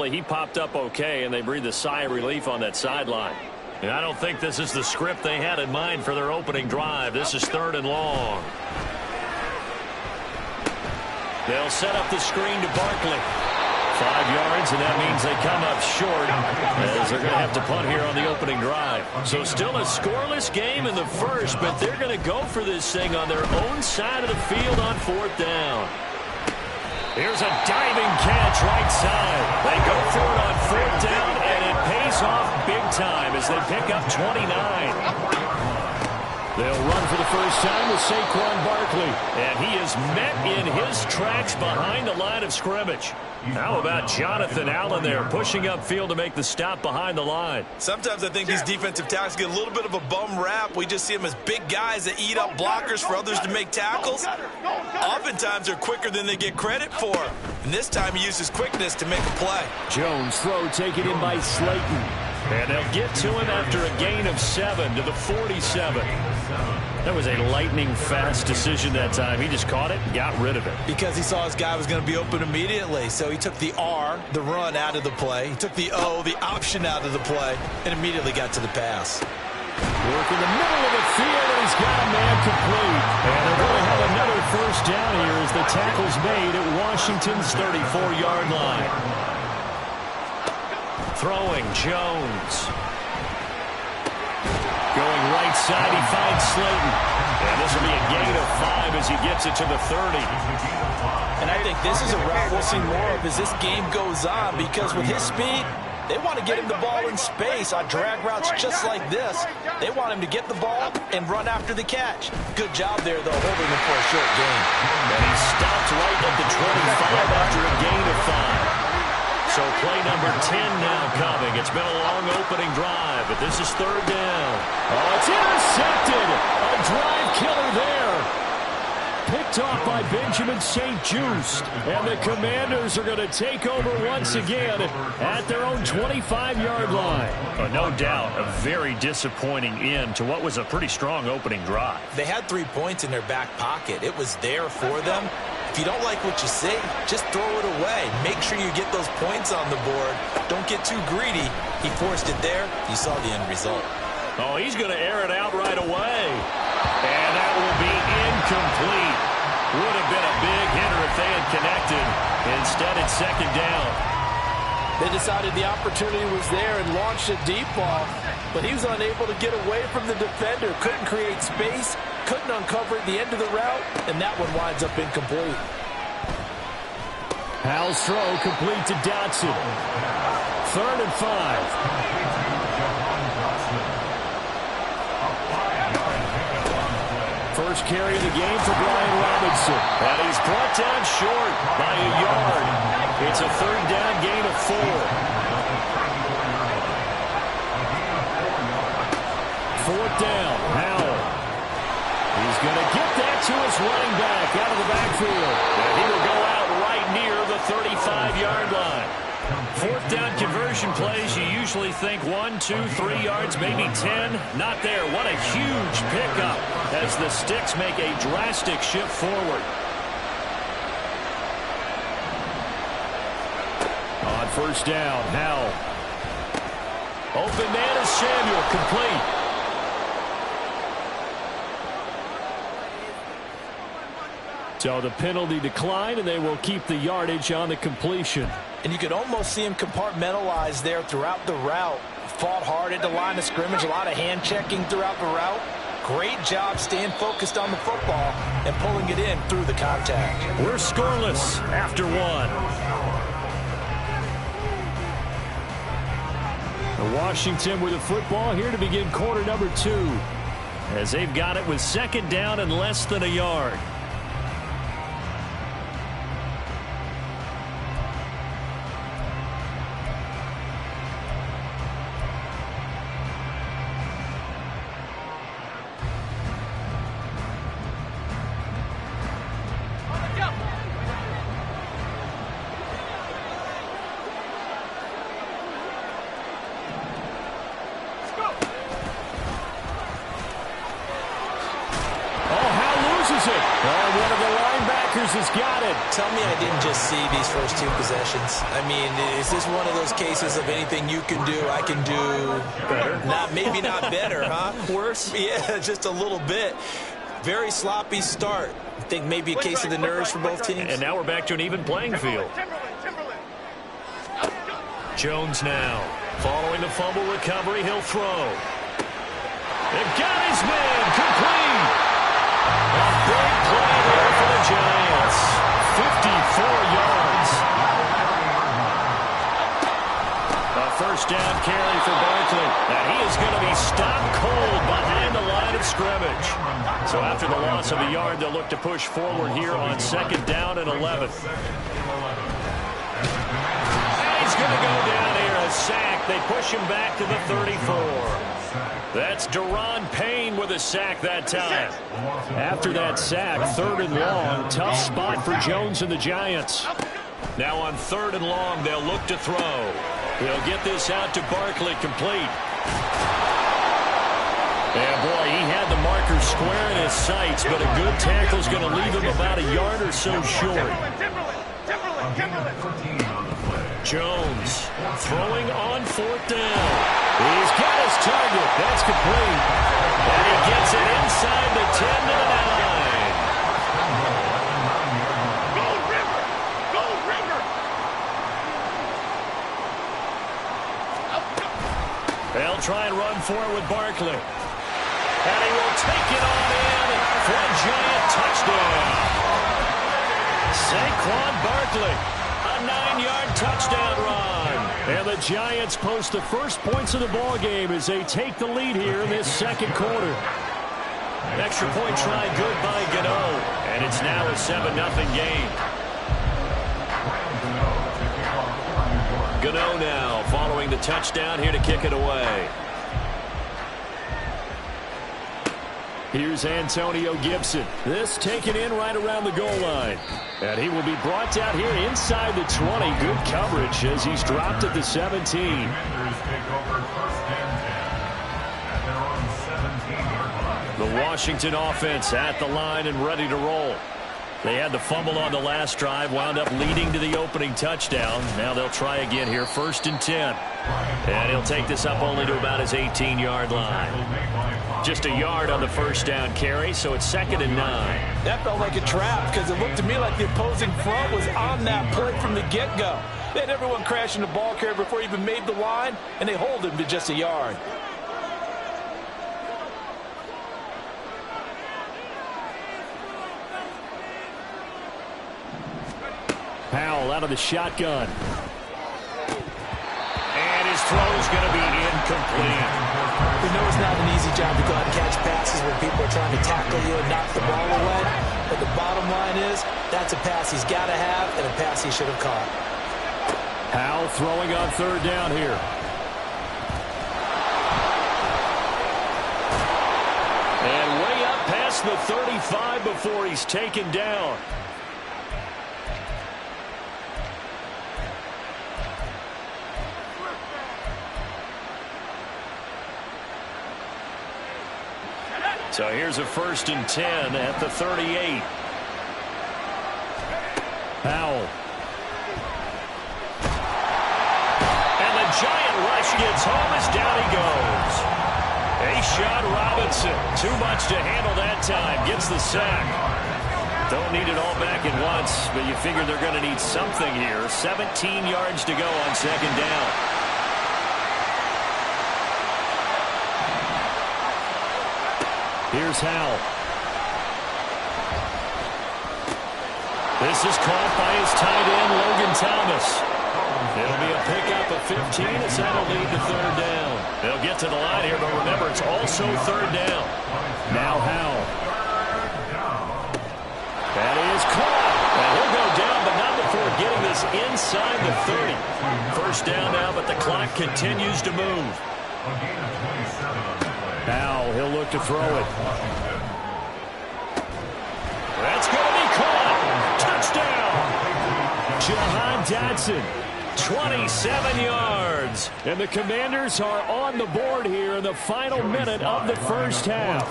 He popped up okay, and they breathed a sigh of relief on that sideline. And I don't think this is the script they had in mind for their opening drive. This is 3rd and long. They'll set up the screen to Barkley. 5 yards, and that means they come up short as they're going to have to punt here on the opening drive. So still a scoreless game in the first, but they're going to go for this thing on their own side of the field on 4th down. Here's a diving catch right side. They go for it on 4th down, and it pays off big time as they pick up 29. They'll run for the first time with Saquon Barkley. And he is met in his tracks behind the line of scrimmage. How about Jonathan Allen there pushing upfield to make the stop behind the line? Sometimes I think these defensive tackles get a little bit of a bum rap. We just see them as big guys that eat up blockers for others to make tackles. Oftentimes they're quicker than they get credit for. And this time he uses quickness to make a play. Jones throw taken in by Slayton. And they'll get to him after a gain of 7 to the 47. That was a lightning-fast decision that time. He just caught it and got rid of it. Because he saw his guy was going to be open immediately. So he took the R, the run, out of the play. He took the O, the option, out of the play, and immediately got to the pass. Work in the middle of the field, and he's got a man complete. And they're going to have another first down here as the tackle's made at Washington's 34-yard line. Throwing Jones. Going right side, he finds Slayton. And this will be a gain of 5 as he gets it to the 30. And I think this is a route we'll see more of as this game goes on, because with his speed, they want to get him the ball in space on drag routes just like this. They want him to get the ball and run after the catch. Good job there, though, holding him for a short gain. And he stopped right at the 25 after a gain of 5. So play number 10 now coming. It's been a long opening drive, but this is 3rd down. Oh, it's intercepted. A drive killer there. Picked off by Benjamin St-Juste. And the Commanders are going to take over once again at their own 25-yard line. No doubt a very disappointing end to what was a pretty strong opening drive. They had 3 points in their back pocket. It was there for them. If you don't like what you see, just throw it away. Make sure you get those points on the board. Don't get too greedy. He forced it there. You saw the end result. Oh, he's going to air it out right away. And that will be incomplete. Would have been a big hitter if they had connected. Instead, it's 2nd down. They decided the opportunity was there and launched a deep ball, but he was unable to get away from the defender. Couldn't create space, couldn't uncover at the end of the route, and that one winds up incomplete. Howell's throw complete to Dotson. 3rd and 5. First carry of the game for Brian Robinson. And he's brought down short by a yard. It's a 3rd down gain of 4. 4th down, Howell. He's going to get that to his running back out of the backfield. And he will go out right near the 35-yard line. 4th down conversion plays, you usually think 1, 2, 3 yards, maybe 10. Not there. What a huge pickup as the Sticks make a drastic shift forward. On 1st down, Howell. Open man is Samuel, complete. So the penalty declined, and they will keep the yardage on the completion. And you could almost see him compartmentalize there throughout the route. Fought hard at the line of scrimmage, a lot of hand checking throughout the route. Great job staying focused on the football and pulling it in through the contact. We're scoreless after 1. Washington with the football here to begin quarter number 2. As they've got it with 2nd down and less than a yard. has got it. Tell me I didn't just see these first two possessions. I mean, is this one of those cases of anything you can do, I can do better? Maybe not better, huh? Worse? Yeah, just a little bit. Very sloppy start. I think maybe a case of the nerves for both teams. And now we're back to an even playing field. Jones now. Following the fumble recovery, he'll throw. They've got his man. Complete. A big play there for the Giants. 54 yards. A first down carry for Barkley. And he is going to be stopped cold behind the line of scrimmage. So after the loss of a yard, they'll look to push forward here on second down and 11. He's going to go down here, a sack. They push him back to the 34. That's Daron Payne with a sack that time. After that sack, third and long, tough spot for Jones and the Giants. Now on third and long, they'll look to throw. He'll get this out to Barkley, complete. Yeah, boy, he had the marker square in his sights, but a good tackle's going to leave him about a yard or so short. Jones throwing on fourth down. He's got his target. That's complete. And he gets it inside the 10 to the 9. Go River! Go River! They'll try and run for it with Barkley. And he will take it on in for a Giant touchdown. Saquon Barkley. A 9-yard touchdown run. And the Giants post the first points of the ball game as they take the lead here in this second quarter. Extra point try good by Gano. And it's now a 7-0 game. Gano now following the touchdown here to kick it away. Here's Antonio Gibson. This taken in right around the goal line. And he will be brought down here inside the 20. Good coverage as he's dropped at the 17. The Washington offense at the line and ready to roll. They had the fumble on the last drive, wound up leading to the opening touchdown. Now they'll try again here, 1st and 10. And he'll take this up only to about his 18-yard line. Just a yard on the first down carry, so it's 2nd and 9. That felt like a trap because it looked to me like the opposing front was on that play from the get-go. They had everyone crashing the ball carrier before he even made the line, and they hold him to just a yard. Powell out of the shotgun. And his throw is going to be incomplete. We know it's not an easy job to go out and catch passes when people are trying to tackle you and knock the ball away. But the bottom line is, that's a pass he's got to have and a pass he should have caught. Powell throwing on third down here. And way up past the 35 before he's taken down. So here's a 1st and 10 at the 38. Powell. And the Giant rush gets home as down he goes. A'Shawn Robinson, too much to handle that time, gets the sack. Don't need it all back at once, but you figure they're going to need something here. 17 yards to go on 2nd down. Here's Howell. This is caught by his tight end, Logan Thomas. It'll be a pickup of 15 as that'll lead to 3rd down. They'll get to the line here, but remember, it's also 3rd down. Now Howell. That is caught. And he'll go down, but not before getting this inside the 30. 1st down now, but the clock continues to move. Now he'll look to throw it. That's going to be caught. Touchdown. Jahan Dotson, 27 yards. And the Commanders are on the board here in the final minute of the first half.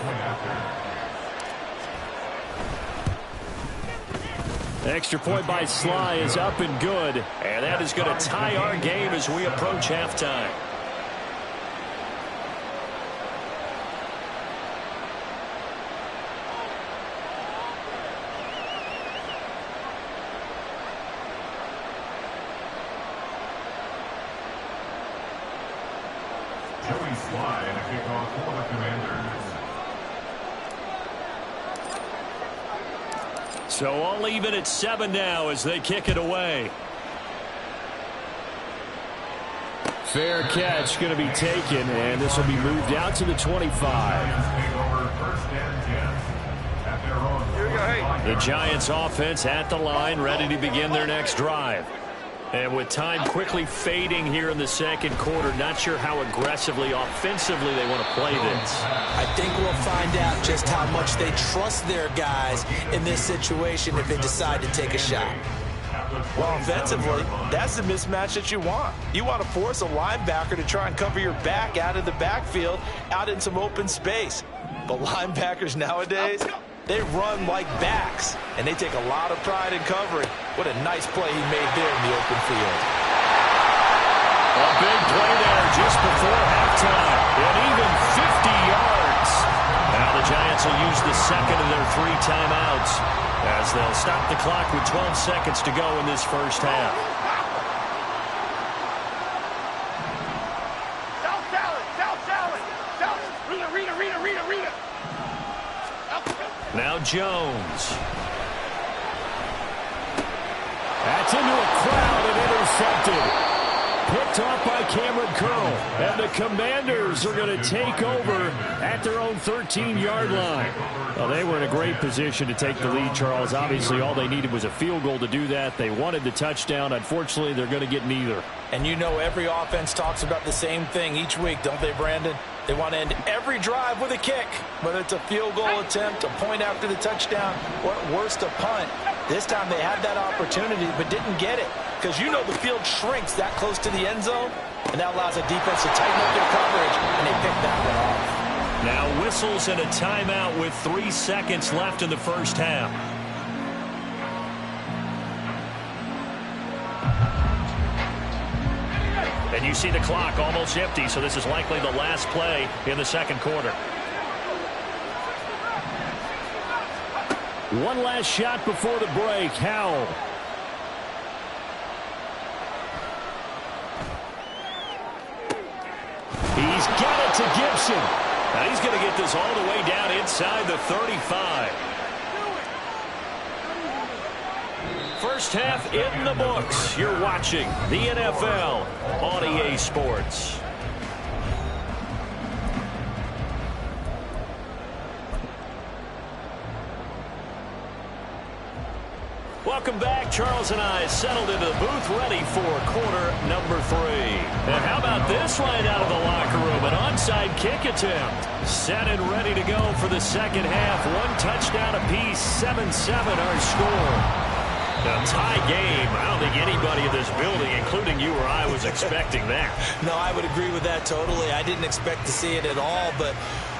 Extra point by Sly is up and good. And that is going to tie our game as we approach halftime. Joey Sly and a kickoff for the Commanders. So all even at 7 now as they kick it away. Fair catch going to be taken, and this will be moved out to the 25. The Giants offense at the line, ready to begin their next drive. And with time quickly fading here in the second quarter, not sure how aggressively, offensively they want to play this. I think we'll find out just how much they trust their guys in this situation if they decide to take a shot. Well, offensively, that's the mismatch that you want. You want to force a linebacker to try and cover your back out of the backfield, out in some open space. But linebackers nowadays, they run like backs, and they take a lot of pride in covering. What a nice play he made there in the open field. A big play there just before halftime, and even 50 yards. Now the Giants will use the second of their 3 timeouts as they'll stop the clock with 12 seconds to go in this first half. Now Jones. That's into a crowd and intercepted. Picked off by Cameron Curl. And the Commanders are going to take over at their own 13-yard line. Well, they were in a great position to take the lead, Charles. Obviously, all they needed was a field goal to do that. They wanted the touchdown. Unfortunately, they're going to get neither. And you know every offense talks about the same thing each week, don't they, Brandon? They want to end every drive with a kick, whether it's a field goal attempt, a point after the touchdown, or at worst, a punt. This time they had that opportunity but didn't get it because you know the field shrinks that close to the end zone, and that allows a defense to tighten up their coverage, and they pick that one off. Now whistles and a timeout with 3 seconds left in the first half. And you see the clock almost empty, so this is likely the last play in the second quarter. One last shot before the break. Howell. He's got it to Gibson. Now he's going to get this all the way down inside the 35. First half in the books. You're watching the NFL on EA Sports. Welcome back. Charles and I settled into the booth ready for quarter number 3. And how about this right out of the locker room? An onside kick attempt. Set and ready to go for the second half. 1 touchdown apiece. 7-7 our score. A tie game. I don't think anybody in this building, including you or I, was expecting that. No, I would agree with that totally. I didn't expect to see it at all, but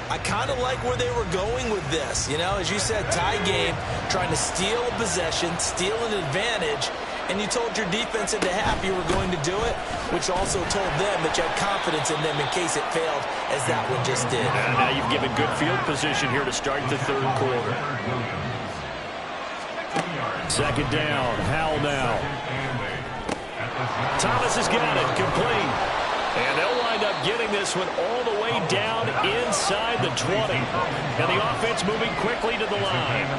I kind of like where they were going with this. You know, as you said, tie game, trying to steal a possession, steal an advantage, and you told your defense at the half you were going to do it, which also told them that you had confidence in them in case it failed, as that one just did. And now you've given good field position here to start the third quarter. Second down, Howell now. Thomas has got it, complete. And they'll wind up getting this one all the way down inside the 20. And the offense moving quickly to the line.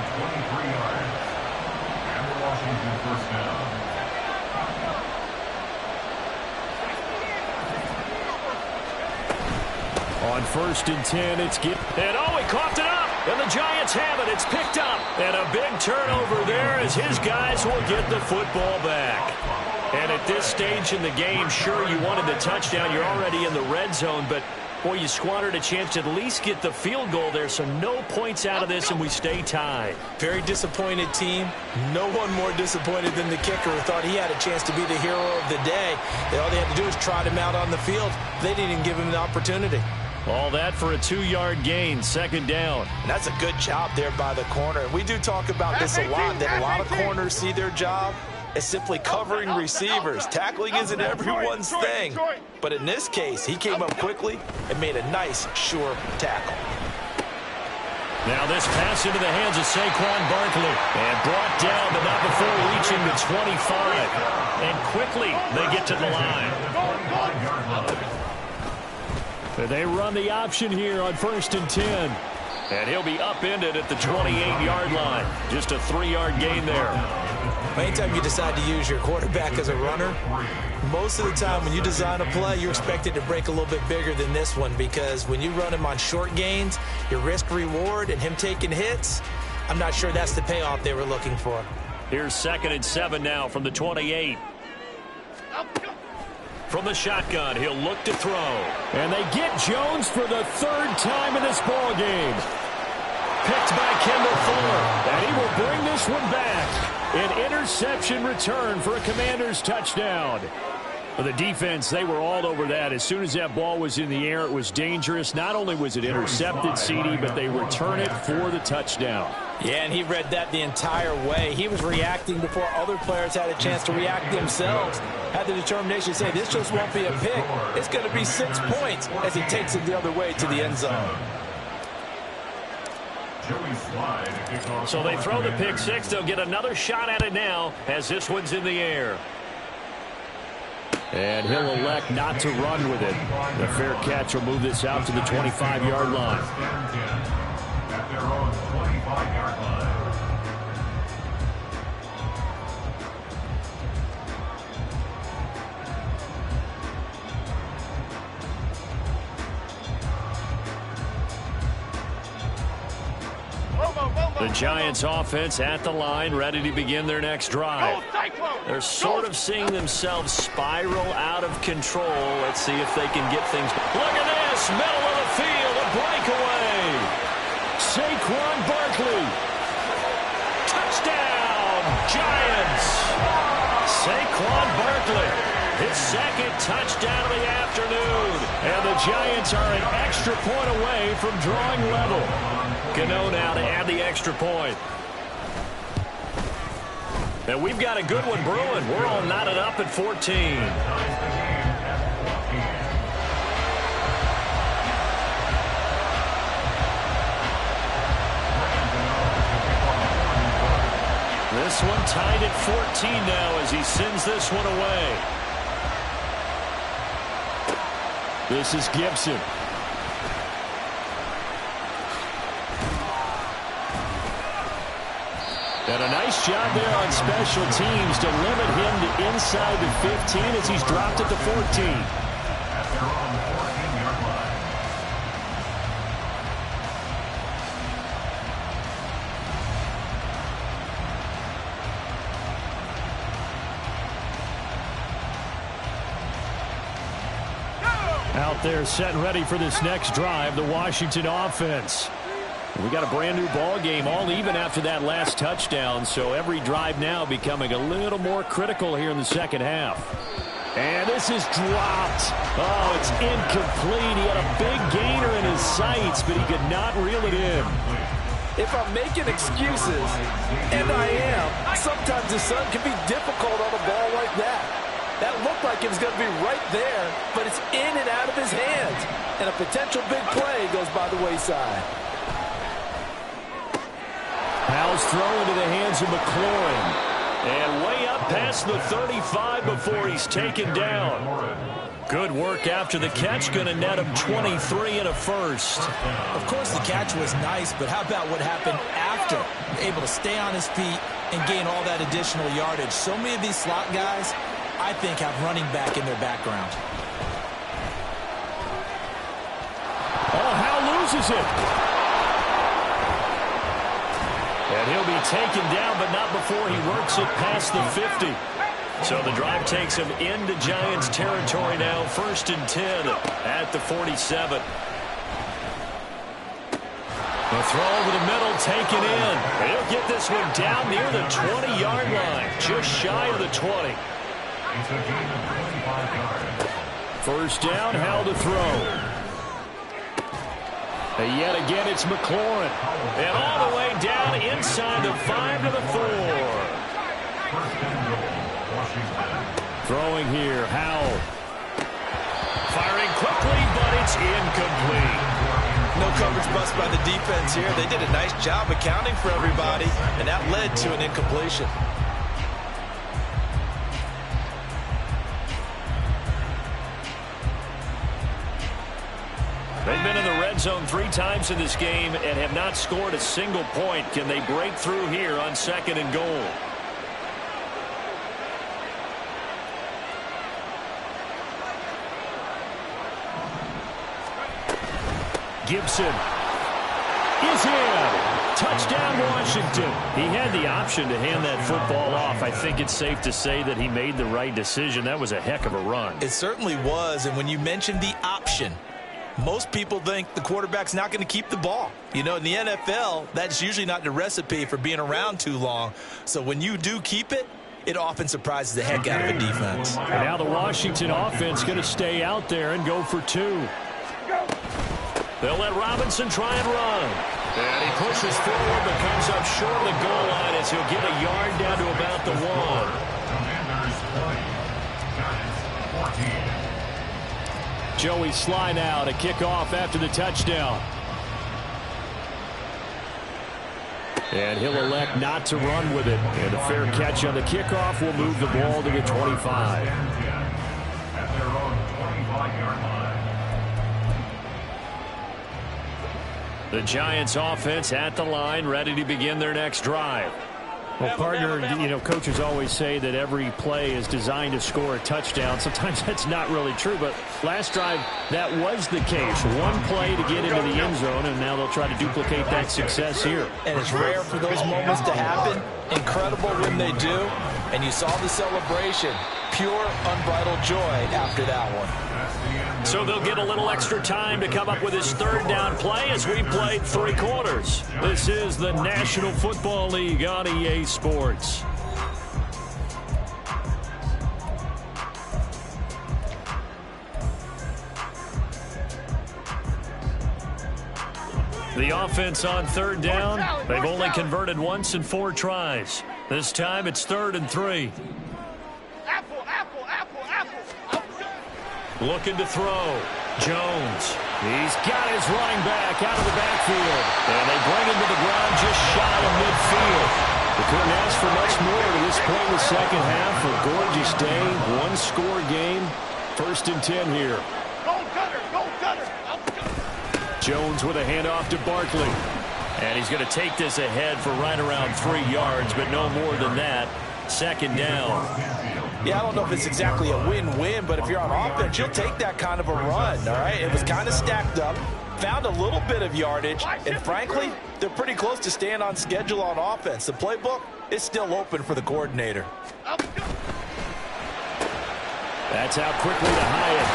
On 1st and 10, it's Gibbs. And oh, he coughed it up. And the Giants have it. It's picked up. And a big turnover there as his guys will get the football back. And at this stage in the game, sure, you wanted the touchdown. You're already in the red zone. But, boy, you squandered a chance to at least get the field goal there. So no points out of this, and we stay tied. Very disappointed team. No one more disappointed than the kicker who thought he had a chance to be the hero of the day. All they had to do was trot him out on the field. They didn't even give him the opportunity. All that for a 2-yard gain, second down. And that's a good job there by the corner. And we do talk about this a lot, that a lot of corners see their job as simply covering receivers. Tackling isn't everyone's thing. But in this case, he came up quickly and made a nice, sure tackle. Now this pass into the hands of Saquon Barkley. And brought down, but not before reaching the 25. And quickly, they get to the line. They run the option here on 1st and 10. And he'll be upended at the 28-yard line. Just a 3-yard gain there. Anytime you decide to use your quarterback as a runner, most of the time when you design a play, you're expected to break a little bit bigger than this one, because when you run him on short gains, your risk-reward and him taking hits, I'm not sure that's the payoff they were looking for. Here's 2nd and 7 now from the 28. From the shotgun, he'll look to throw. And they get Jones for the 3rd time in this ball game. Picked by Kendall Fuller. And he will bring this one back. An interception return for a Commanders touchdown. For the defense, they were all over that. As soon as that ball was in the air, it was dangerous. Not only was it intercepted, CD, but they return it for the touchdown. Yeah, and he read that the entire way. He was reacting before other players had a chance to react themselves. Had the determination to say, this just won't be a pick. It's going to be 6 points as he takes it the other way to the end zone. So they throw the pick six. They'll get another shot at it now as this one's in the air. And he'll elect not to run with it. The fair catch will move this out to the 25-yard line. At their own 25-yard line. The Giants offense at the line, ready to begin their next drive. They're sort of seeing themselves spiral out of control. Let's see if they can get things. Look at this, middle of the field, a breakaway. Saquon Barkley. Touchdown, Giants. Saquon Barkley, his 2nd touchdown of the afternoon. And the Giants are an extra point away from drawing level. Cano now to add the extra point. And we've got a good one brewing. We're all knotted up at 14. This one tied at 14 now as he sends this one away. This is Gibson. And a nice job there on special teams to limit him to inside the 15 as he's dropped at the 14. At their own 14-yard line. Out there set and ready for this next drive, the Washington offense. We got a brand new ball game, all even after that last touchdown, so every drive now becoming a little more critical here in the second half. And this is dropped. Oh, it's incomplete. He had a big gainer in his sights, but he could not reel it in. If I'm making excuses, and I am, sometimes the sun can be difficult on a ball like that. That looked like it was going to be right there, but it's in and out of his hands. And a potential big play goes by the wayside. Powell's throw into the hands of McLaurin. And way up past the 35 before he's taken down. Good work after the catch. Going to net him 23 and a first. Of course, the catch was nice, but how about what happened after? Able to stay on his feet and gain all that additional yardage. So many of these slot guys, I think, have running back in their background. Oh, Howe loses it. And he'll be taken down, but not before he works it past the 50. So the drive takes him into Giants territory now. 1st and 10 at the 47. The throw over the middle, taken in. He'll get this one down near the 20-yard line, just shy of the 20. It's a gain of 25 yards. First down, Howell to throw. And yet again, it's McLaurin. And all the way down inside the 5 to the 4. Throwing here, Howell. Firing quickly, but it's incomplete. No coverage bust by the defense here. They did a nice job accounting for everybody, and that led to an incompletion. They've been in the red zone 3 times in this game and have not scored a single point. Can they break through here on 2nd and goal? Gibson is in. Touchdown, Washington. He had the option to hand that football off. I think it's safe to say that he made the right decision. That was a heck of a run. It certainly was, and when you mentioned the option, most people think the quarterback's not going to keep the ball. You know, in the NFL, that's usually not the recipe for being around too long. So when you do keep it, it often surprises the heck out of a defense. And now the Washington offense going to stay out there and go for 2. They'll let Robinson try and run. And he pushes forward but comes up short of the goal line as he'll get a yard down to about the 1. Commanders 20, Giants 14. Joey Sly now to kick off after the touchdown. And he'll elect not to run with it. And a fair catch on the kickoff will move the ball to the 25. At their own 25-yard line. The Giants offense at the line, ready to begin their next drive. Well, partner, you know, coaches always say that every play is designed to score a touchdown. Sometimes that's not really true, but last drive, that was the case. One play to get into the end zone, and now they'll try to duplicate that success here. And it's rare for those moments to happen. Incredible when they do. And you saw the celebration. Pure, unbridled joy after that one. So they'll get a little extra time to come up with his 3rd down play as we played 3 quarters. This is the National Football League on EA Sports. The offense on 3rd down. They've only converted once in 4 tries. This time it's 3rd and 3. Looking to throw. Jones. He's got his running back out of the backfield. And they bring him to the ground just shy of midfield. They couldn't ask for much more to this point in the second half. A gorgeous day. 1-score game. 1st and 10 here. Go Cutter! Go Cutter! Jones with a handoff to Barkley. And he's going to take this ahead for right around 3 yards, but no more than that. 2nd down. Yeah, I don't know if it's exactly a win-win, but if you're on offense, you'll take that kind of a run, all right? It was kind of stacked up, found a little bit of yardage, and frankly, they're pretty close to staying on schedule on offense. The playbook is still open for the coordinator. That's out quickly to Hyatt.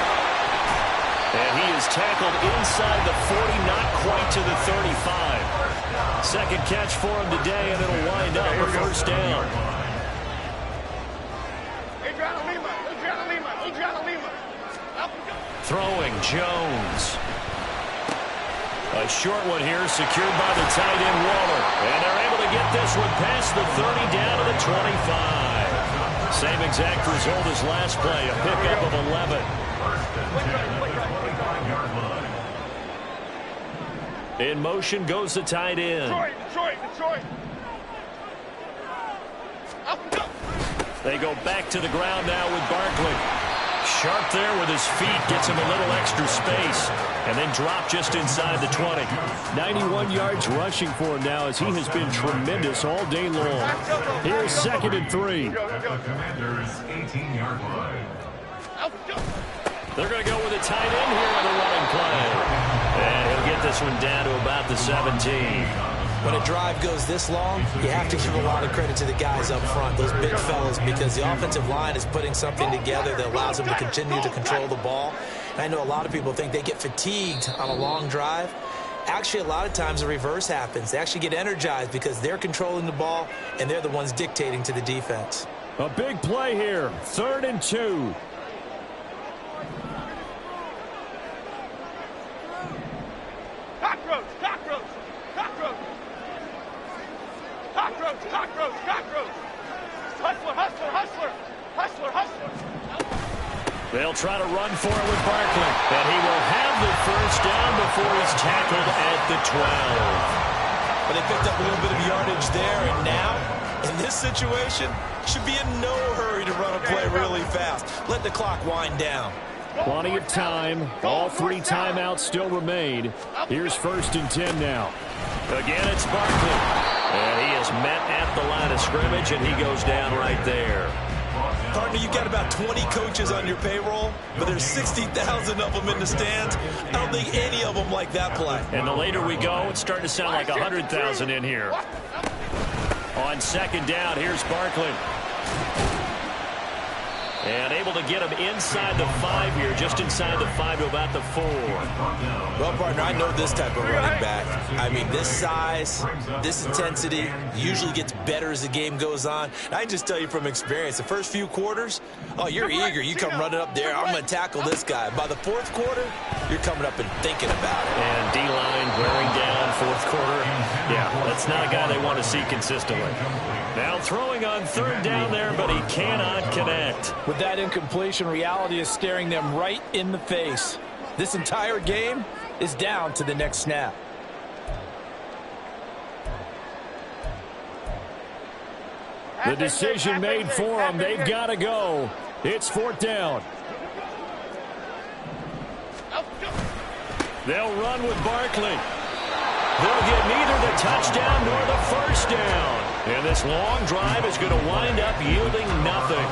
And he is tackled inside the 40, not quite to the 35. 2nd catch for him today, and it'll wind up a 1st down. Throwing Jones. A short one here, secured by the tight end Waller. And they're able to get this one past the 30 down to the 25. Same exact result as last play, a pickup of 11. In motion goes the tight end. Detroit. They go back to the ground now with Barkley. Sharp there with his feet, gets him a little extra space, and then drop just inside the 20. 91 yards rushing for him now as he has been tremendous all day long. Here's 2nd and 3. At the Commanders' 18-yard line. They're going to go with a tight end here on the running play. And he'll get this one down to about the 17. When a drive goes this long, you have to give a lot of credit to the guys up front, those big fellas, because the offensive line is putting something together that allows them to continue to control the ball. And I know a lot of people think they get fatigued on a long drive. Actually, a lot of times the reverse happens. They actually get energized because they're controlling the ball, and they're the ones dictating to the defense. A big play here, 3rd and 2. Hot Cockroach, cockroach, cockroach. Cockroach, cockroach, cockroach. Hustler, hustler, hustler, hustler, hustler. They'll try to run for it with Barkley. And he will have the first down before he's tackled at the 12. But they picked up a little bit of yardage there, and now, in this situation, should be in no hurry to run a play really fast. Let the clock wind down. Plenty of time. All 3 timeouts still remain. Here's 1st and 10 now. Again, it's Barkley. And he is met at the line of scrimmage, and he goes down right there. Partner, you've got about 20 coaches on your payroll, but there's 60,000 of them in the stands. I don't think any of them like that play. And the later we go, it's starting to sound like 100,000 in here. On 2nd down, here's Barkley. And able to get him inside the 5 here, just inside the 5 to about the 4. Well, partner, I know this type of running back. I mean, this size, this intensity usually gets better as the game goes on. And I can just tell you from experience, the first few quarters, oh, you're eager. You come running up there, I'm going to tackle this guy. By the 4th quarter, you're coming up and thinking about it. And D-line wearing down 4th quarter. Yeah, that's not a guy they want to see consistently. Now throwing on 3rd down there, but he cannot connect. With that incompletion, reality is staring them right in the face. This entire game is down to the next snap. The decision made for them. They've got to go. It's 4th down. They'll run with Barkley. They'll get neither the touchdown nor the first down. And this long drive is going to wind up yielding nothing.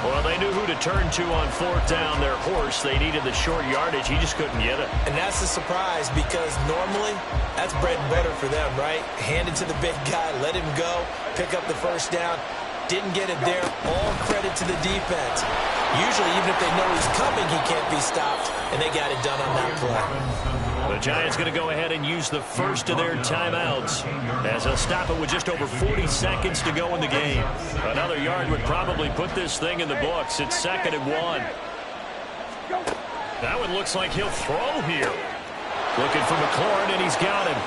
Well, they knew who to turn to on 4th down. Their horse, they needed the short yardage. He just couldn't get it. And that's a surprise because normally that's bread and butter for them, right? Hand it to the big guy, let him go, pick up the first down. Didn't get it there. All credit to the defense. Usually, even if they know he's coming, he can't be stopped. And they got it done on that play. The Giants going to go ahead and use the first of their timeouts as they'll stop it with just over 40 seconds to go in the game. Another yard would probably put this thing in the books. It's 2nd and 1. That one looks like he'll throw here. Looking for McLaurin, and he's got him.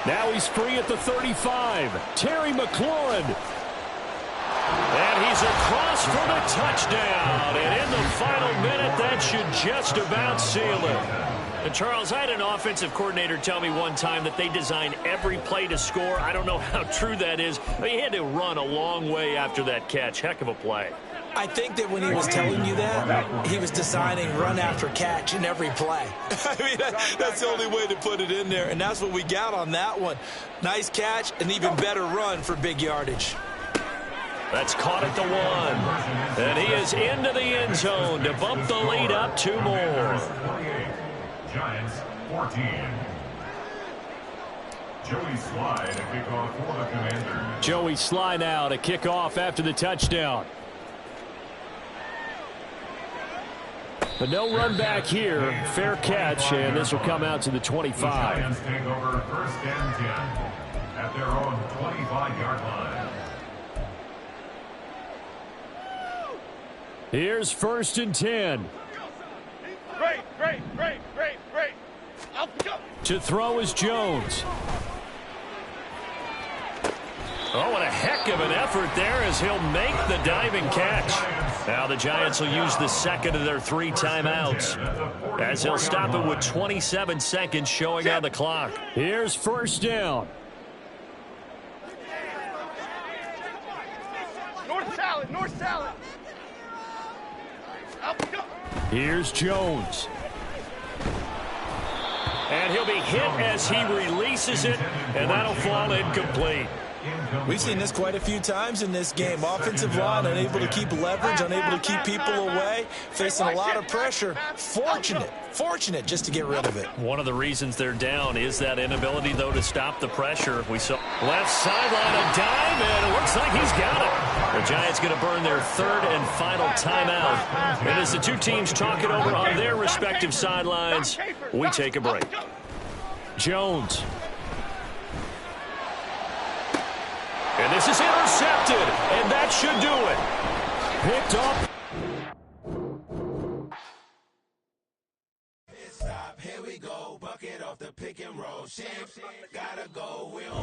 Now he's free at the 35. Terry McLaurin. And he's across for the touchdown. And in the final minute, that should just about seal it. And Charles, I had an offensive coordinator tell me one time that they design every play to score. I don't know how true that is. He had to run a long way after that catch. Heck of a play. I think that when he was telling you that, he was designing run after catch in every play. I mean, that's the only way to put it in there, and that's what we got on that one. Nice catch, an even better run for big yardage. That's caught at the 1. And he is into the end zone to bump the lead up 2 more. Giants 14. Joey Slye to kick off for the Commanders. Joey Slye now to kick off after the touchdown. But no run back here. Fair catch, and this will come out to the 25. The Giants take over 1st and 10 at their own 25-yard line. Here's 1st and 10. Great, great, great, great, great. To throw is Jones. Oh, what a heck of an effort there as he'll make the diving catch. Now the Giants will use the 2nd of their 3 timeouts as he'll stop it with 27 seconds showing on the clock. Here's 1st down. North salad, north salad. Here's Jones. And he'll be hit as he releases it, and that'll fall incomplete. We've seen this quite a few times in this game. Offensive line unable to keep leverage, unable to keep people away, facing a lot of pressure. Fortunate just to get rid of it. One of the reasons they're down is that inability, though, to stop the pressure. We saw left sideline a dive, and it looks like he's got it. The Giants going to burn their 3rd and final timeout. And as the two teams talk it over on their respective sidelines, we take a break. Jones. And this is intercepted, and that should do it. Picked up. shit. Gotta go, we don't